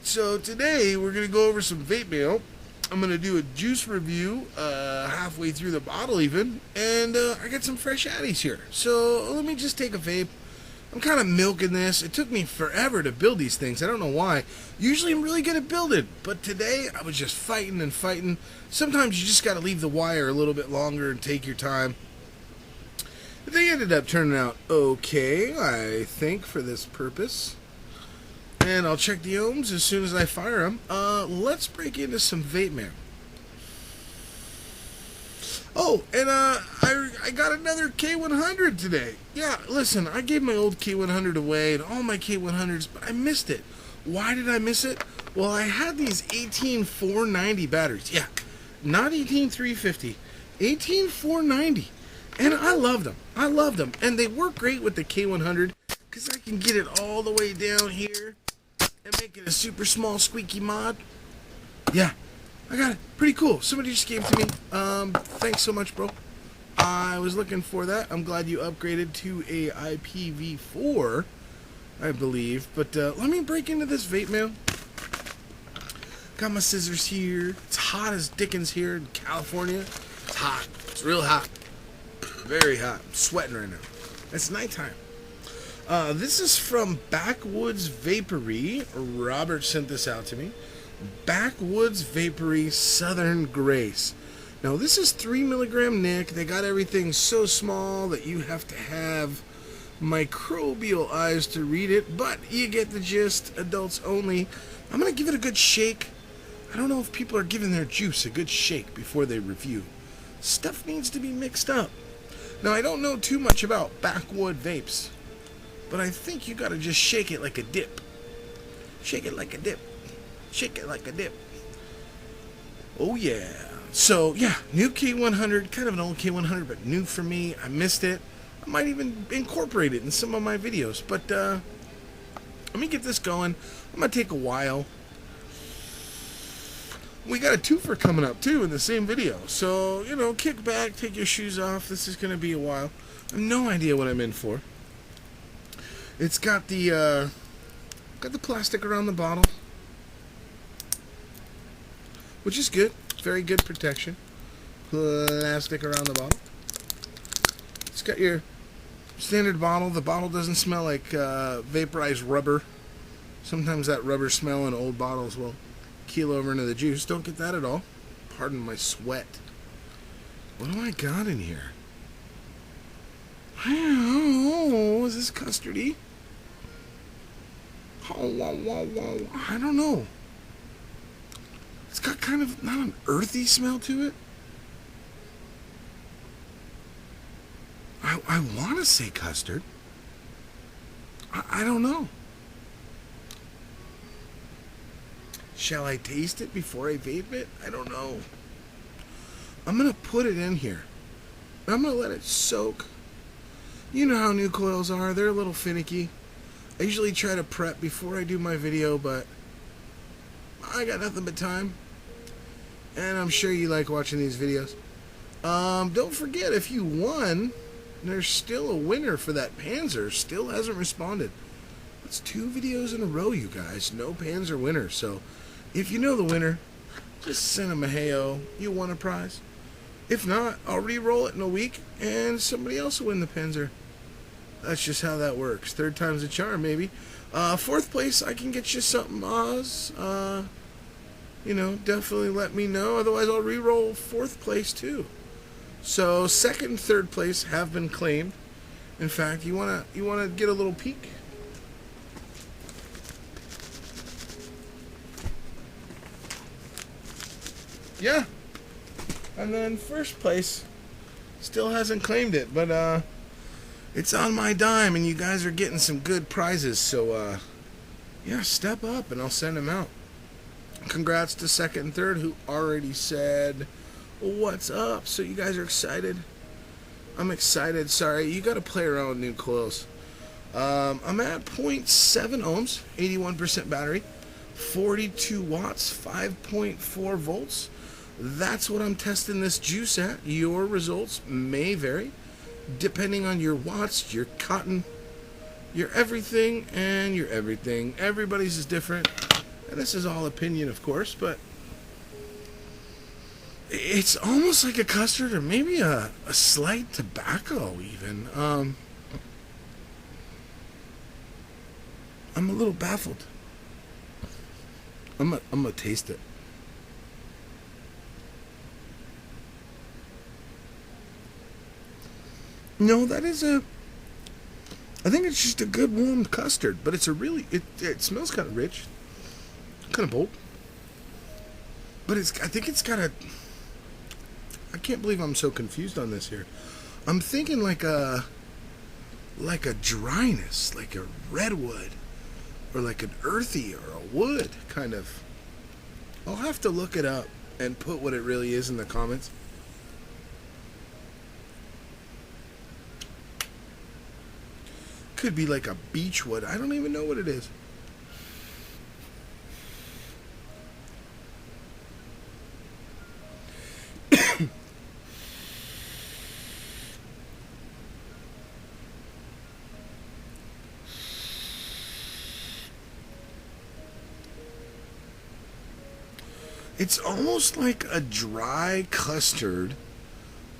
So today we're going to go over some vape mail. I'm going to do a juice review halfway through the bottle even, and I got some fresh atties here. So let me just take a vape. I'm kind of milking this. It took me forever to build these things. I don't know why. Usually I'm really good at building, but today I was just fighting and fighting. Sometimes you just got to leave the wire a little bit longer and take your time. They ended up turning out okay, I think, for this purpose. And I'll check the ohms as soon as I fire them. Let's break into some vape mail. Oh, and I got another K100 today. Yeah, listen, I gave my old K100 away and all my K100s, but I missed it. Why did I miss it? Well, I had these 18490 batteries. Yeah, not 18350, 18490. And I loved them. I loved them. And they work great with the K100 because I can get it all the way down here and make it a super small squeaky mod. Yeah, I got it. Pretty cool. Somebody just gave it to me. Thanks so much, bro. I was looking for that. I'm glad you upgraded to a IPv4, I believe. But let me break into this vape mail. Got my scissors here. It's hot as dickens here in California. It's hot. It's real hot. Very hot. I'm sweating right now. It's nighttime. This is from Backwoods Vapory. Robert sent this out to me. Backwoods Vapory Southern Grace. Now this is 3 milligram Nick. They got everything so small that you have to have microbial eyes to read it, but you get the gist. Adults only. I'm going to give it a good shake. I don't know if people are giving their juice a good shake before they review. Stuff needs to be mixed up. Now, I don't know too much about backwood vapes, but I think you gotta just shake it like a dip. Shake it like a dip. Shake it like a dip. Oh, yeah. So, yeah, new K100, kind of an old K100, but new for me. I missed it. I might even incorporate it in some of my videos, but let me get this going. I'm gonna take a while. We got a twofer coming up, too, in the same video. So, you know, kick back, take your shoes off. This is going to be a while. I have no idea what I'm in for. It's got the plastic around the bottle, which is good. Very good protection. Plastic around the bottle. It's got your standard bottle. The bottle doesn't smell like vaporized rubber. Sometimes that rubber smell in old bottles will keel over into the juice. Don't get that at all. Pardon my sweat. What do I got in here? Oh, is this custardy? Oh, I don't know. It's got kind of not an earthy smell to it. I want to say custard. I don't know. Shall I taste it before I vape it? I don't know. I'm going to put it in here. I'm going to let it soak. You know how new coils are. They're a little finicky. I usually try to prep before I do my video, but I got nothing but time. And I'm sure you like watching these videos. Don't forget, if you won, there's still a winner for that Panzer. Still hasn't responded. That's 2 videos in a row, you guys. No Panzer winner, so if you know the winner, just send them a hey-o. You won a prize. If not, I'll re-roll it in a week, and somebody else will win the Panzer. That's just how that works. 3rd time's a charm, maybe. 4th place, I can get you something, Oz. You know, definitely let me know. Otherwise, I'll re-roll 4th place, too. So, 2nd and 3rd place have been claimed. In fact, you wanna get a little peek? Yeah, and then 1st place still hasn't claimed it, but it's on my dime, and you guys are getting some good prizes, so yeah, step up, and I'll send them out. Congrats to 2nd and 3rd, who already said what's up, so you guys are excited. I'm excited. Sorry, you got to play around with new coils. I'm at 0.7 ohms, 81% battery, 42 watts, 5.4 volts. That's what I'm testing this juice at. Your results may vary depending on your watts, your cotton, your everything, and your everything. Everybody's is different. And this is all opinion, of course, but it's almost like a custard or maybe a slight tobacco even. I'm a little baffled. I'm gonna taste it. No, that is I think it's just a good warm custard, but it's a really, it smells kind of rich, kind of bold. But I think it's got I can't believe I'm so confused on this here. I'm thinking like a dryness, like a redwood, or like an earthy or a wood kind of. I'll have to look it up and put what it really is in the comments. Could be like a beechwood. I don't even know what it is. It's almost like a dry custard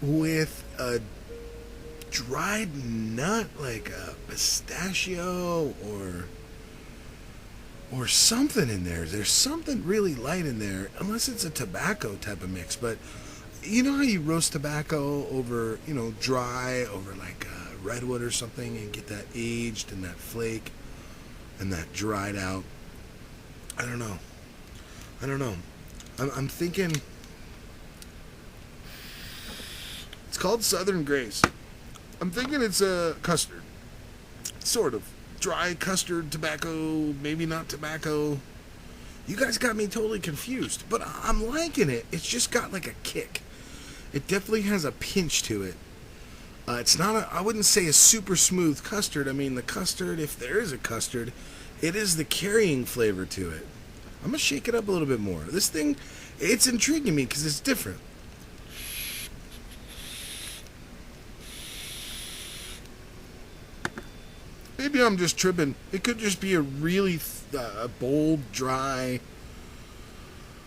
with a dried nut, like a pistachio or something in there. There's something really light in there, unless it's a tobacco type of mix. But you know how you roast tobacco over, dry over like a redwood or something, and get that aged and that flake and that dried out. I don't know. I'm thinking it's called Southern Grace. I'm thinking it's a custard, sort of dry custard, tobacco, maybe not tobacco. You guys got me totally confused, but I'm liking it. It's just got like a kick. It definitely has a pinch to it. It's not I wouldn't say a super smooth custard. I mean, the custard, if there is a custard, it is the carrying flavor to it. I'm going to shake it up a little bit more. This thing, it's intriguing me because it's different. Maybe I'm just tripping. It could just be a really bold, dry,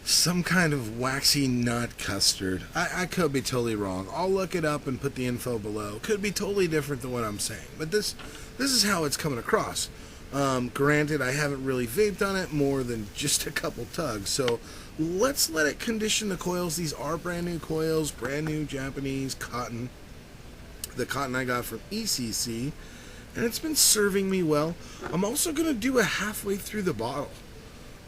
some kind of waxy nut custard. I could be totally wrong. I'll look it up and put the info below. Could be totally different than what I'm saying. But this is how it's coming across. Granted, I haven't really vaped on it more than just a couple tugs, so let's let it condition the coils. These are brand new coils, brand new Japanese cotton. The cotton I got from ECC, and it's been serving me well. I'm also going to do a halfway through the bottle,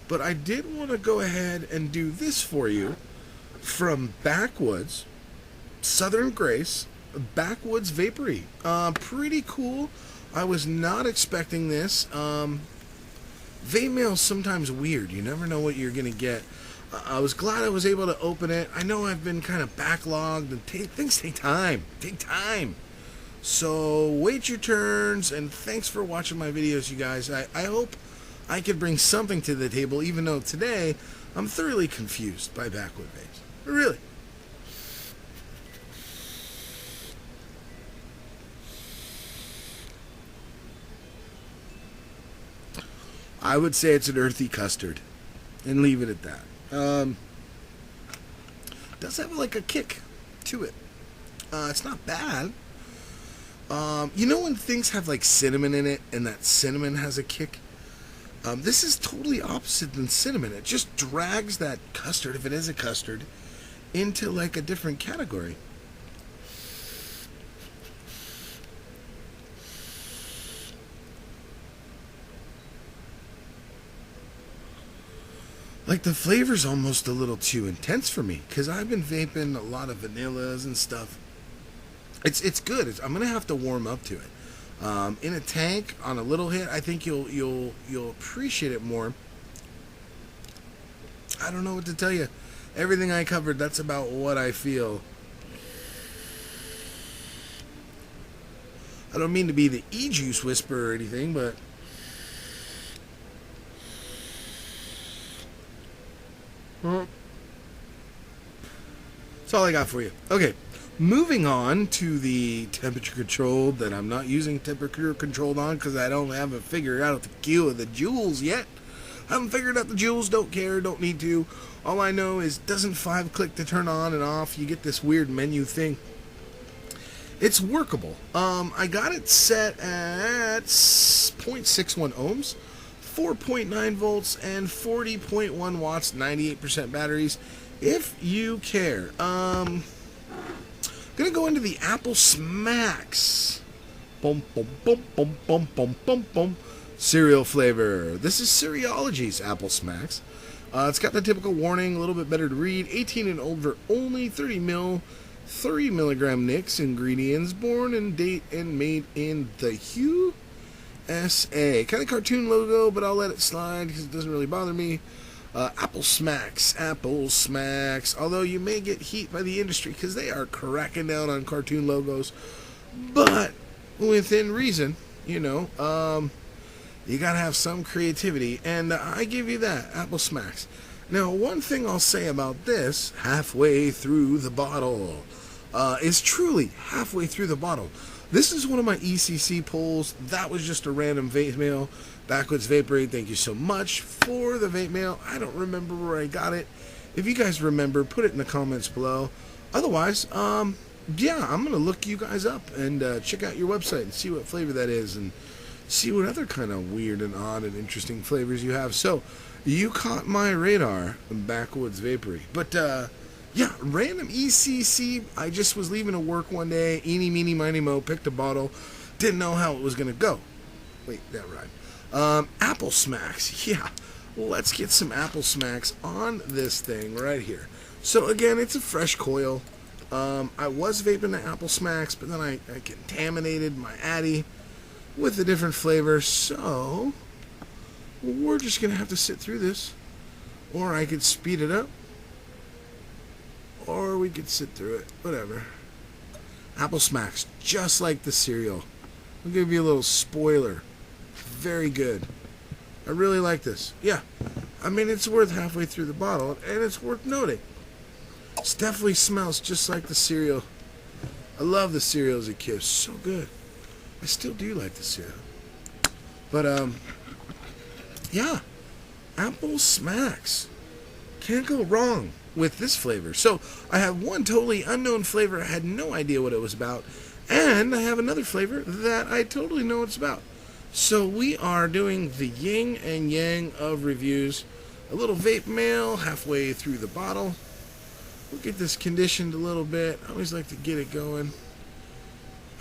but I did want to go ahead and do this for you from Backwoods, Southern Grace, Backwoods Vapory. Pretty cool. I was not expecting this. Vape mail's sometimes weird. You never know what you're going to get. I was glad I was able to open it. I know I've been kind of backlogged, and things take time. So wait your turns, and thanks for watching my videos, you guys. I hope I could bring something to the table, even though today I'm thoroughly confused by Backwood vapes. Really. I would say it's an earthy custard, and leave it at that. Does have like a kick to it. It's not bad. You know when things have like cinnamon in it, and that cinnamon has a kick? This is totally opposite than cinnamon. It just drags that custard, if it is a custard, into like a different category. Like the flavor's almost a little too intense for me, because I've been vaping a lot of vanillas and stuff. It's good. I'm gonna have to warm up to it. In a tank on a little hit, I think you'll appreciate it more. I don't know what to tell you. Everything I covered, that's about what I feel. I don't mean to be the e-juice whisperer or anything, but that's all I got for you. Okay, moving on to the temperature controlled that I'm not using temperature controlled on because I don't have it figured out the Q of the joules yet. Haven't figured out the jewels, don't care, don't need to. All I know is doesn't 5-click to turn on and off. You get this weird menu thing. It's workable. I got it set at 0.61 ohms, 4.9 volts, and 40.1 watts, 98% batteries, if you care. Gonna go into the Apple Smax. Boom, boom, boom, boom, boom, boom, boom, boom. Cereal flavor. This is Cereology's Apple Smax. It's got the typical warning, a little bit better to read. 18 and older only, 3 milligram nicks, ingredients, born and date and made in the USA. Kind of cartoon logo, but I'll let it slide because it doesn't really bother me. Apple Smax. Although you may get heat by the industry because they are cracking down on cartoon logos. But within reason, you know. You gotta have some creativity, and I give you that, Apple Smax. Now, one thing I'll say about this, halfway through the bottle, is truly halfway through the bottle. This is one of my ECC pulls. That was just a random vape mail. Backwoods Vapory, thank you so much for the vape mail. I don't remember where I got it. If you guys remember, put it in the comments below. Otherwise, yeah, I'm gonna look you guys up and check out your website and see what flavor that is, and see what other kind of weird and odd and interesting flavors you have. So, you caught my radar, Backwoods Vapory. But, yeah, random ECC. I just was leaving to work one day, eeny, meeny, miny, mo, picked a bottle, didn't know how it was going to go. Wait, that rhymed. Apple Smax. Yeah, let's get some Apple Smax on this thing right here. So, again, it's a fresh coil. I was vaping the Apple Smax, but then I contaminated my atty with a different flavor, so we're just gonna have to sit through this, or I could speed it up, or we could sit through it, whatever. Apple Smax, just like the cereal. I'll give you a little spoiler. Very good. I really like this. Yeah, I mean, it's worth halfway through the bottle, and it's worth noting. It definitely smells just like the cereal. I love the cereal as a kid. So good. I still do like the cereal. But, yeah. Apple Smax. Can't go wrong with this flavor. So, I have one totally unknown flavor. I had no idea what it was about. And I have another flavor that I totally know what it's about. So, we are doing the yin and yang of reviews. A little vape mail halfway through the bottle. We'll get this conditioned a little bit. I always like to get it going.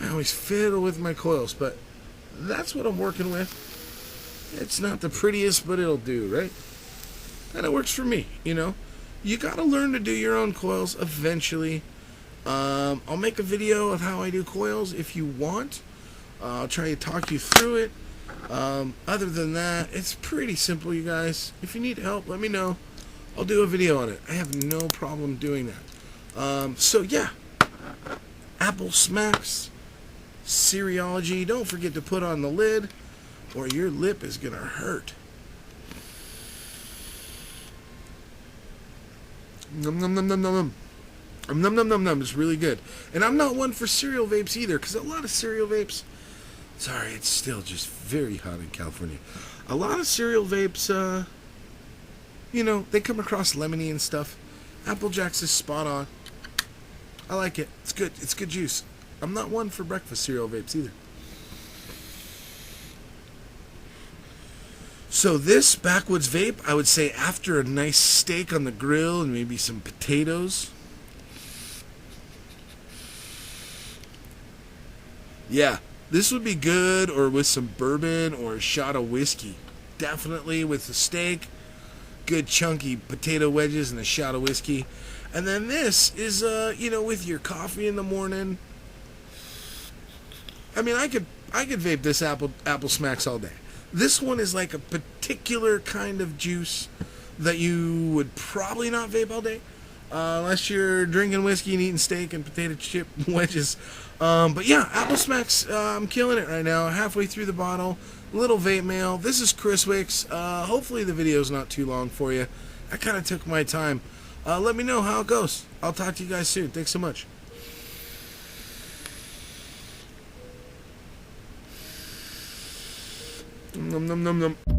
I always fiddle with my coils, but that's what I'm working with. It's not the prettiest, but it'll do, right? And it works for me, you know. You gotta learn to do your own coils eventually. I'll make a video of how I do coils if you want. I'll try to talk you through it. Other than that, it's pretty simple, you guys. If you need help, let me know. I'll do a video on it. I have no problem doing that. So, yeah. Apple Smax. Cereology. Don't forget to put on the lid, or your lip is gonna hurt. Num num num num num num num num num. It's really good. And I'm not one for cereal vapes either, because a lot of cereal vapes. Sorry, it's still just very hot in California. A lot of cereal vapes, you know, they come across lemony and stuff. Applejack's is spot on. I like it. It's good. It's good juice. I'm not one for breakfast cereal vapes either. So this Backwoods vape, I would say after a nice steak on the grill and maybe some potatoes. Yeah, this would be good, or with some bourbon or a shot of whiskey. Definitely with the steak, good chunky potato wedges and a shot of whiskey. And then this is, you know, with your coffee in the morning. I mean, I could vape this Apple Smax all day. This one is like a particular kind of juice that you would probably not vape all day, unless you're drinking whiskey and eating steak and potato chip wedges. But yeah, Apple Smax, I'm killing it right now. Halfway through the bottle, little vape mail. This is Kriswixx. Hopefully the video's not too long for you. I kind of took my time. Let me know how it goes. I'll talk to you guys soon. Thanks so much. Num num num num.